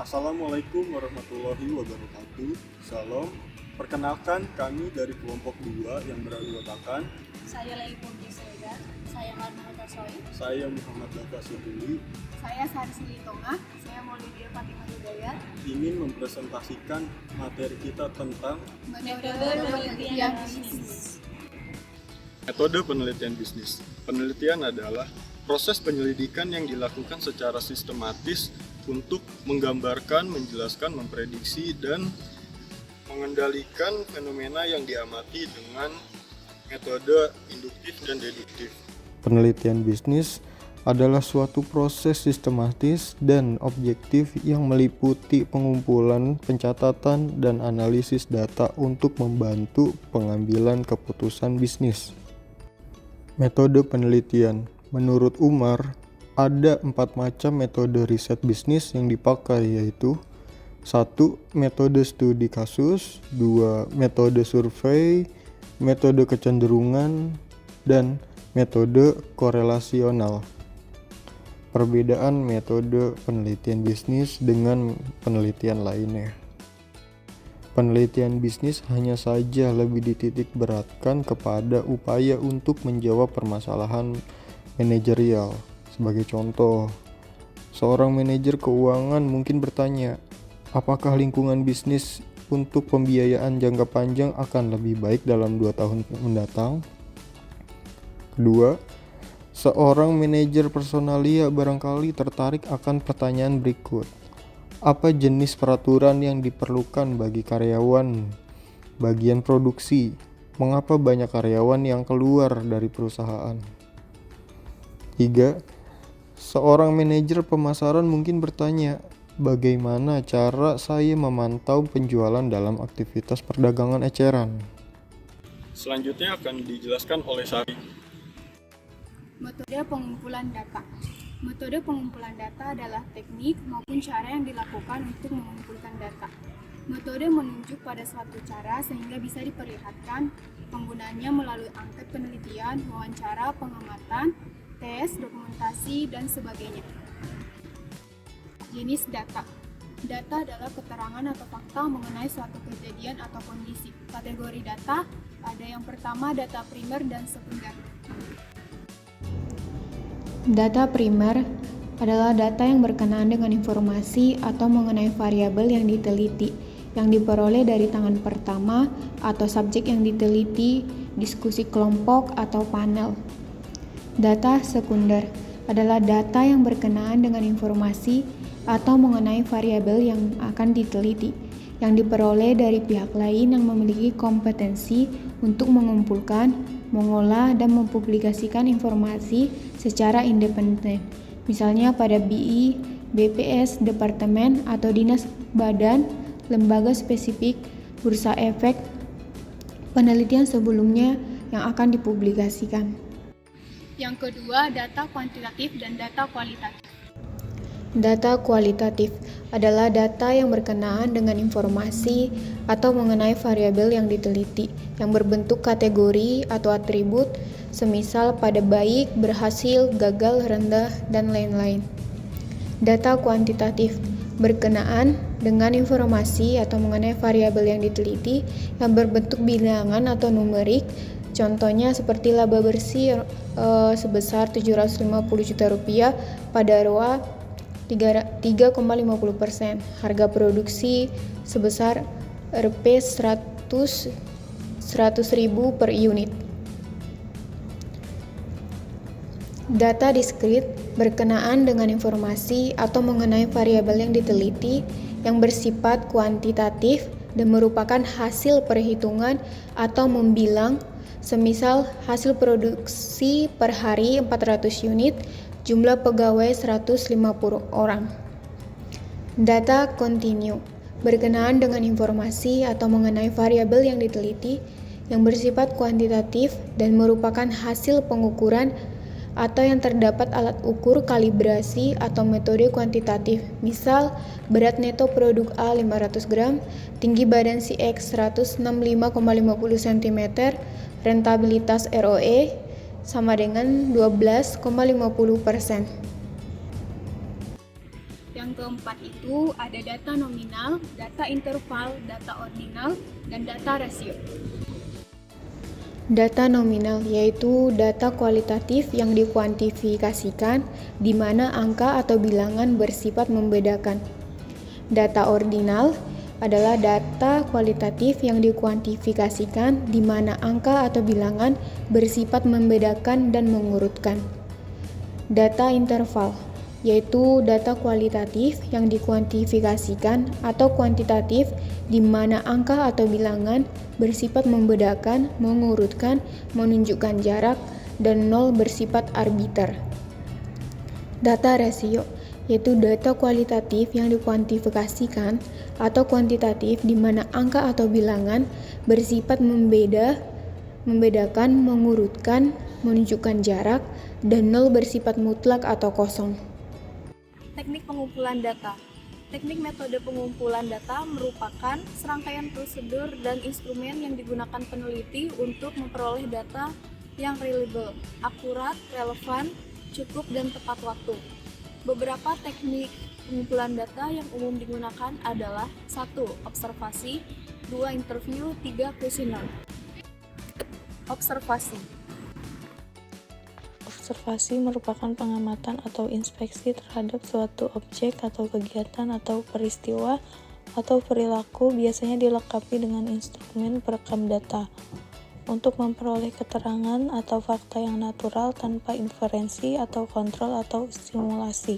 Assalamualaikum warahmatullahi wabarakatuh. Salam. Perkenalkan, kami dari kelompok 2 yang beranggotakan Saya Leli Purdi Sega, saya Marmah Tasoi, saya Muhammad Dafa Siduli saya Sari Silitonga, saya Maulidia Fatimah Hidayat. ingin mempresentasikan materi kita tentang Metode penelitian bisnis. metode penelitian bisnis. Penelitian adalah proses penyelidikan yang dilakukan secara sistematis untuk menggambarkan, menjelaskan, memprediksi, dan mengendalikan fenomena yang diamati dengan metode induktif dan deduktif. Penelitian bisnis adalah suatu proses sistematis dan objektif yang meliputi pengumpulan, pencatatan, dan analisis data untuk membantu pengambilan keputusan bisnis. Metode penelitian. Menurut Umar, ada 4 macam metode riset bisnis yang dipakai, yaitu 1. Metode studi kasus, 2. Metode survei, metode kecenderungan, dan metode korelasional. Perbedaan metode penelitian bisnis dengan penelitian lainnya. Penelitian bisnis hanya saja lebih dititik beratkan kepada upaya untuk menjawab permasalahan manajerial. Sebagai contoh, seorang manajer keuangan mungkin bertanya, apakah lingkungan bisnis untuk pembiayaan jangka panjang akan lebih baik dalam 2 tahun mendatang? Kedua, seorang manajer personalia barangkali tertarik akan pertanyaan berikut. Apa jenis peraturan yang diperlukan bagi karyawan bagian produksi? Mengapa banyak karyawan yang keluar dari perusahaan? 3. Seorang manajer pemasaran mungkin bertanya, bagaimana cara saya memantau penjualan dalam aktivitas perdagangan eceran? Selanjutnya akan dijelaskan oleh Sari. Metode pengumpulan data. Metode pengumpulan data adalah teknik maupun cara yang dilakukan untuk mengumpulkan data. Metode menunjuk pada suatu cara sehingga bisa diperlihatkan penggunaannya melalui angket penelitian, wawancara, pengamatan, tes, dokumentasi, dan sebagainya. Jenis data. Data adalah keterangan atau fakta mengenai suatu kejadian atau kondisi. Kategori data ada yang pertama data primer dan sekunder. Data primer adalah data yang berkenaan dengan informasi atau mengenai variabel yang diteliti, yang diperoleh dari tangan pertama atau subjek yang diteliti, diskusi kelompok atau panel. Data sekunder adalah data yang berkenaan dengan informasi atau mengenai variabel yang akan diteliti, yang diperoleh dari pihak lain yang memiliki kompetensi untuk mengumpulkan, mengolah, dan mempublikasikan informasi secara independen. Misalnya pada BI, BPS, departemen, atau dinas badan, lembaga spesifik, bursa efek, penelitian sebelumnya yang akan dipublikasikan. Yang kedua, data kuantitatif dan data kualitatif. Data kualitatif adalah data yang berkenaan dengan informasi atau mengenai variabel yang diteliti, yang berbentuk kategori atau atribut, semisal pada baik, berhasil, gagal, rendah, dan lain-lain. Data kuantitatif berkenaan dengan informasi atau mengenai variabel yang diteliti, yang berbentuk bilangan atau numerik, contohnya seperti laba bersih sebesar Rp750 juta pada ROA 3,50%, harga produksi sebesar Rp 100.000 per unit. Data diskrit berkenaan dengan informasi atau mengenai variabel yang diteliti, yang bersifat kuantitatif dan merupakan hasil perhitungan atau membilang, semisal hasil produksi per hari 400 unit, jumlah pegawai 150 orang. Data kontinu berkenaan dengan informasi atau mengenai variabel yang diteliti, yang bersifat kuantitatif dan merupakan hasil pengukuran atau yang terdapat alat ukur kalibrasi atau metode kuantitatif, misal berat neto produk A 500 gram, tinggi badan si X 165,50 cm, rentabilitas ROE sama dengan 12,50%. Yang keempat itu ada data nominal, data interval, data ordinal, dan data rasio. Data nominal yaitu data kualitatif yang dikuantifikasikan di mana angka atau bilangan bersifat membedakan. Data ordinal adalah data kualitatif yang dikuantifikasikan di mana angka atau bilangan bersifat membedakan dan mengurutkan. Data interval yaitu data kualitatif yang dikuantifikasikan atau kuantitatif di mana angka atau bilangan bersifat membedakan, mengurutkan, menunjukkan jarak, dan nol bersifat arbiter. Data rasio yaitu data kualitatif yang dikuantifikasikan atau kuantitatif di mana angka atau bilangan bersifat membedakan, mengurutkan, menunjukkan jarak, dan nol bersifat mutlak atau kosong. Teknik pengumpulan data. Teknik metode pengumpulan data merupakan serangkaian prosedur dan instrumen yang digunakan peneliti untuk memperoleh data yang reliable, akurat, relevan, cukup, dan tepat waktu. Beberapa teknik pengumpulan data yang umum digunakan adalah 1. Observasi, 2. Interview, 3. Kuesioner. Observasi. Observasi merupakan pengamatan atau inspeksi terhadap suatu objek atau kegiatan atau peristiwa atau perilaku, biasanya dilengkapi dengan instrumen perekam data untuk memperoleh keterangan atau fakta yang natural tanpa inferensi atau kontrol atau simulasi.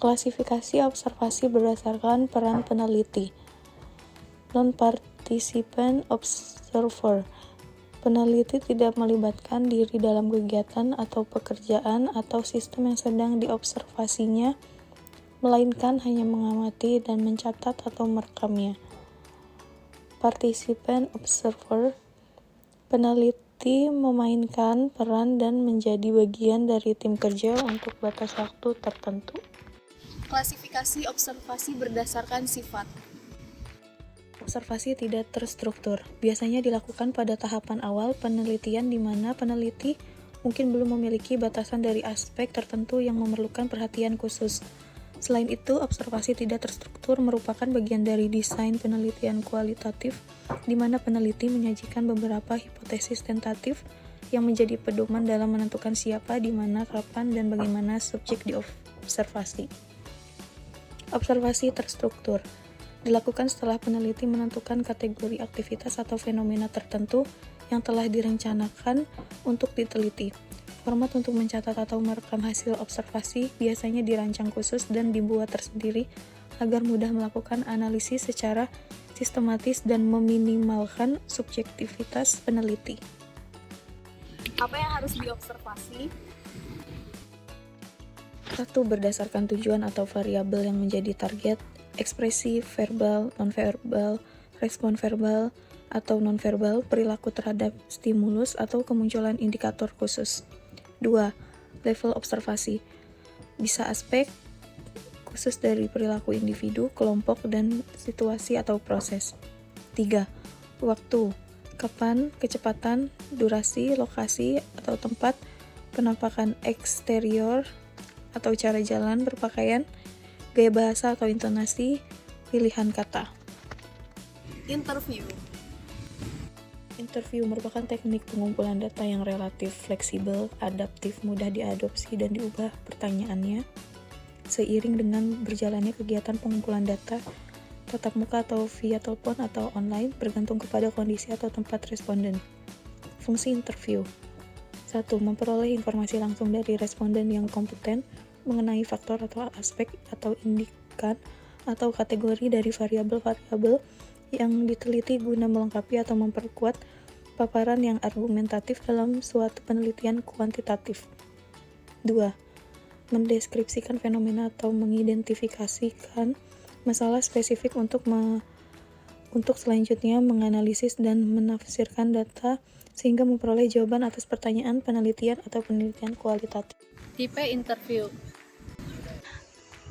Klasifikasi observasi berdasarkan peran peneliti. Non-participant observer. Peneliti tidak melibatkan diri dalam kegiatan atau pekerjaan atau sistem yang sedang diobservasinya, melainkan hanya mengamati dan mencatat atau merekamnya. Participant observer. Peneliti memainkan peran dan menjadi bagian dari tim kerja untuk batas waktu tertentu. Klasifikasi observasi berdasarkan sifat. Observasi tidak terstruktur. Biasanya dilakukan pada tahapan awal penelitian di mana peneliti mungkin belum memiliki batasan dari aspek tertentu yang memerlukan perhatian khusus. Selain itu, observasi tidak terstruktur merupakan bagian dari desain penelitian kualitatif di mana peneliti menyajikan beberapa hipotesis tentatif yang menjadi pedoman dalam menentukan siapa, di mana, kapan, dan bagaimana subjek diobservasi. Observasi terstruktur dilakukan setelah peneliti menentukan kategori aktivitas atau fenomena tertentu yang telah direncanakan untuk diteliti. Format untuk mencatat atau merekam hasil observasi biasanya dirancang khusus dan dibuat tersendiri agar mudah melakukan analisis secara sistematis dan meminimalkan subjektivitas peneliti. Apa yang harus diobservasi? 1. Berdasarkan tujuan atau variabel yang menjadi target, ekspresi verbal, nonverbal, respon verbal atau nonverbal, perilaku terhadap stimulus atau kemunculan indikator khusus. 2. Level observasi. Bisa aspek khusus dari perilaku individu, kelompok, dan situasi atau proses. 3. Waktu. Kapan, kecepatan, durasi, lokasi atau tempat, penampakan eksterior atau cara jalan, berpakaian, gaya bahasa atau intonasi, pilihan kata. Interview. Interview merupakan teknik pengumpulan data yang relatif fleksibel, adaptif, mudah diadopsi dan diubah pertanyaannya seiring dengan berjalannya kegiatan pengumpulan data tatap muka atau via telepon atau online, bergantung kepada kondisi atau tempat responden. Fungsi interview. 1. Memperoleh informasi langsung dari responden yang kompeten mengenai faktor atau aspek atau indikan atau kategori dari variabel-variabel yang diteliti guna melengkapi atau memperkuat paparan yang argumentatif dalam suatu penelitian kuantitatif. 2. Mendeskripsikan fenomena atau mengidentifikasikan masalah spesifik untuk selanjutnya menganalisis dan menafsirkan data sehingga memperoleh jawaban atas pertanyaan penelitian atau penelitian kualitatif. Tipe interview.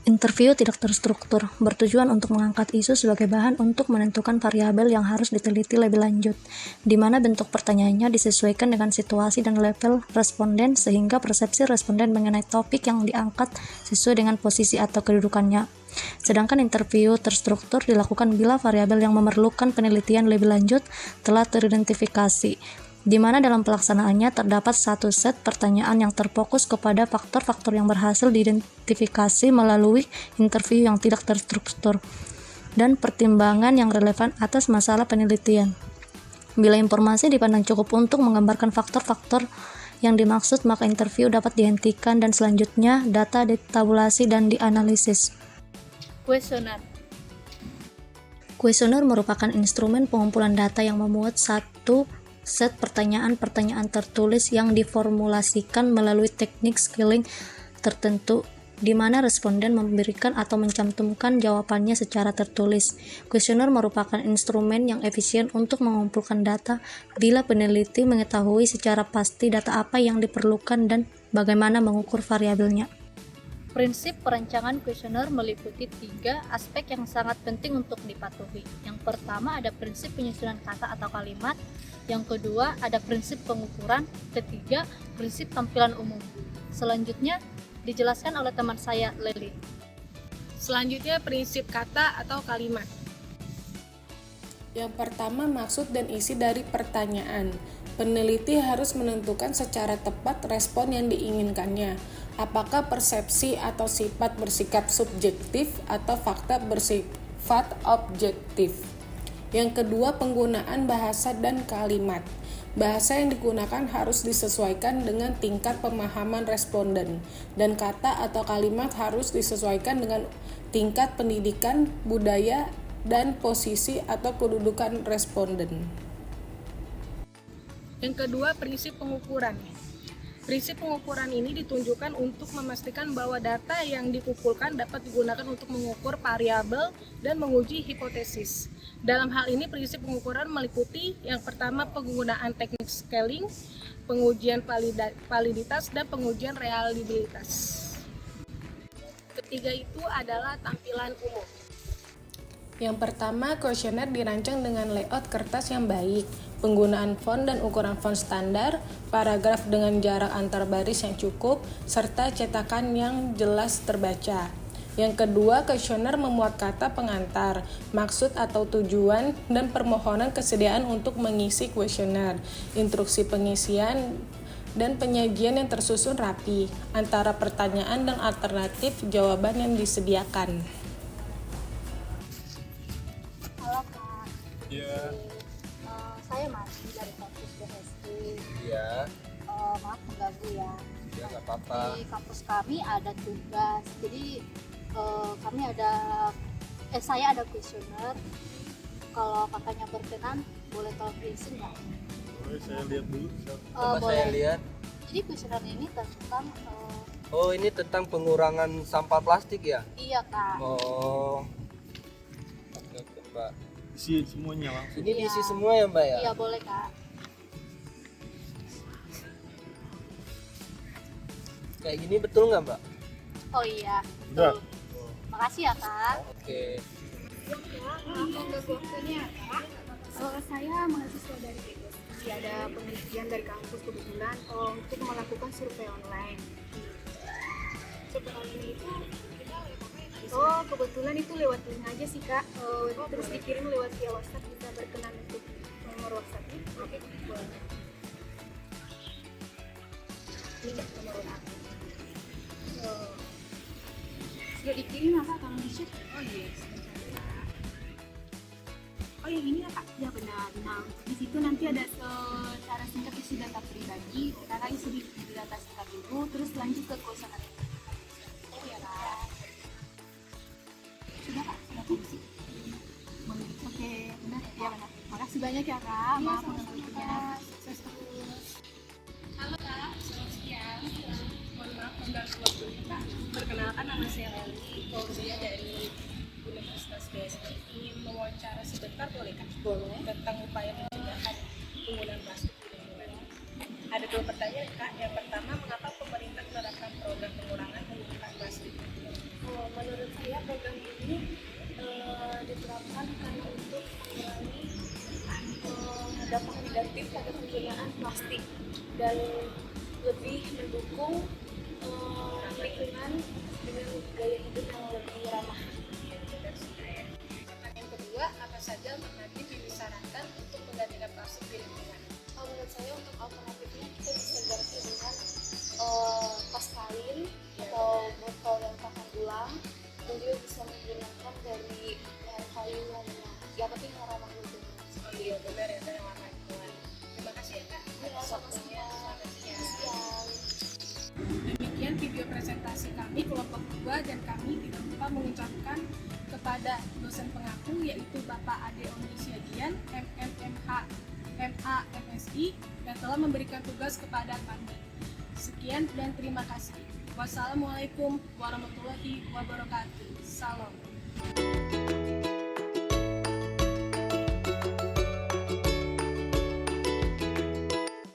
Interview tidak terstruktur, bertujuan untuk mengangkat isu sebagai bahan untuk menentukan variabel yang harus diteliti lebih lanjut, di mana bentuk pertanyaannya disesuaikan dengan situasi dan level responden sehingga persepsi responden mengenai topik yang diangkat sesuai dengan posisi atau kedudukannya. Sedangkan interview terstruktur dilakukan bila variabel yang memerlukan penelitian lebih lanjut telah teridentifikasi, di mana dalam pelaksanaannya terdapat satu set pertanyaan yang terfokus kepada faktor-faktor yang berhasil diidentifikasi melalui interview yang tidak terstruktur, dan pertimbangan yang relevan atas masalah penelitian. Bila informasi dipandang cukup untuk menggambarkan faktor-faktor yang dimaksud, maka interview dapat dihentikan dan selanjutnya data ditabulasi dan dianalisis. Kuesioner. Kuesioner merupakan instrumen pengumpulan data yang memuat satu set pertanyaan-pertanyaan tertulis yang diformulasikan melalui teknik scaling tertentu, di mana responden memberikan atau mencantumkan jawabannya secara tertulis. Kuesioner merupakan instrumen yang efisien untuk mengumpulkan data bila peneliti mengetahui secara pasti data apa yang diperlukan dan bagaimana mengukur variabelnya. Prinsip perancangan kuesioner meliputi 3 aspek yang sangat penting untuk dipatuhi. Yang pertama ada prinsip penyusunan kata atau kalimat, yang kedua ada prinsip pengukuran, ketiga prinsip tampilan umum. Selanjutnya dijelaskan oleh teman saya, Leli. Selanjutnya prinsip kata atau kalimat. Yang pertama maksud dan isi dari pertanyaan. Peneliti harus menentukan secara tepat respon yang diinginkannya. Apakah persepsi atau sifat bersikap subjektif atau fakta bersifat objektif. Yang kedua, penggunaan bahasa dan kalimat. Bahasa yang digunakan harus disesuaikan dengan tingkat pemahaman responden, dan kata atau kalimat harus disesuaikan dengan tingkat pendidikan, budaya, dan posisi atau kedudukan responden. Yang kedua, prinsip pengukuran. Prinsip pengukuran ini ditunjukkan untuk memastikan bahwa data yang dikumpulkan dapat digunakan untuk mengukur variabel dan menguji hipotesis. Dalam hal ini, prinsip pengukuran meliputi yang pertama penggunaan teknik scaling, pengujian validitas, dan pengujian reliabilitas. Ketiga itu adalah tampilan umum. Yang pertama, kuesioner dirancang dengan layout kertas yang baik, penggunaan font dan ukuran font standar, paragraf dengan jarak antar baris yang cukup, serta cetakan yang jelas terbaca. Yang kedua, kuesioner memuat kata pengantar, maksud atau tujuan, dan permohonan kesediaan untuk mengisi kuesioner, instruksi pengisian, dan penyajian yang tersusun rapi, antara pertanyaan dan alternatif jawaban yang disediakan. Halo Kak. Iya. Saya masih dari kampus BSD. Iya. Maaf mengganggu ya. Ya nggak apa-apa. Di kampus kami ada tugas. Jadi saya ada kuesioner. Kalau kakaknya berkenan, boleh tolong diisi nggak? Boleh saya lihat dulu. Coba boleh. saya lihat. Jadi kuesioner ini tentang Oh, ini tentang pengurangan sampah plastik ya? iya Kak. Oh. Oke, Mbak. Isi semuanya langsung. Ini diisi semua ya, Mbak ya? Iya boleh Kak. Kayak gini betul nggak, Mbak? Oh iya. Udah. Betul. Makasih ya Kak. Oke. Waktunya Kak. Saya mahasiswa dari BSD, ada penelitian dari kampus kebetulan untuk melakukan survei online. Survei online itu kita lewat apa ya? Kebetulan itu lewat link aja sih Kak. Terus dikirim lewat via WhatsApp, bisa berkenan untuk nomor WhatsAppnya. Oke, boleh. Ini nomor WhatsApp. Sudah dikirim apa kalau di-share? Oh iya, oh yang ini ya Kak? Ya benar. Nah, di situ nanti ada secara singkat isi data pribadi, cara isi di data singkat itu, terus lanjut ke kuesioner. Oh ya Kak. Sudah Kak, sudah fungsi. Oke, benar ya benar. Makasih banyak ya Kak. Maaf mengganggunya. Sukses terus. Halo Kak, selamat siang. Mohon maaf mengganggu waktunya Kak. Perkenalkan, nama saya Leli, saya dari Universitas BSD. Ingin mewawancara sebentar boleh Kak? Boleh. Tentang upaya pencegahan penggunaan plastik di lingkungan. Ada 2 pertanyaan Kak. Yang pertama, mengapa pemerintah menerapkan program pengurangan penggunaan plastik? Menurut program ini diterapkan karena untuk mengurangi dampak negatif pada penggunaan plastik dan lebih mendukung lingkungan dengan gaya hidup yang lebih ramah. Pertanyaan kedua, apa saja alternatif yang disarankan untuk menggantikan plastik di lingkungan? Menurut saya untuk alternatifnya kita bisa ganti dengan tas kain atau botol yang tahan ulang, dan juga bisa menggunakan dari bahan kayu lainnya, yang penting yang ramah lingkungan. Iya benar ya, yang ramah lingkungan. Terima kasih ya Kak atas waktunya. Selamat siang. Demikian video presentasi kami kelompok 2 dan kami tidak lupa mengucapkan kepada dosen pengaku yaitu Bapak Ade Omni Siagian, MMMH MA MSI yang telah memberikan tugas kepada kami. Sekian dan terima kasih. Wassalamualaikum warahmatullahi wabarakatuh. Salam.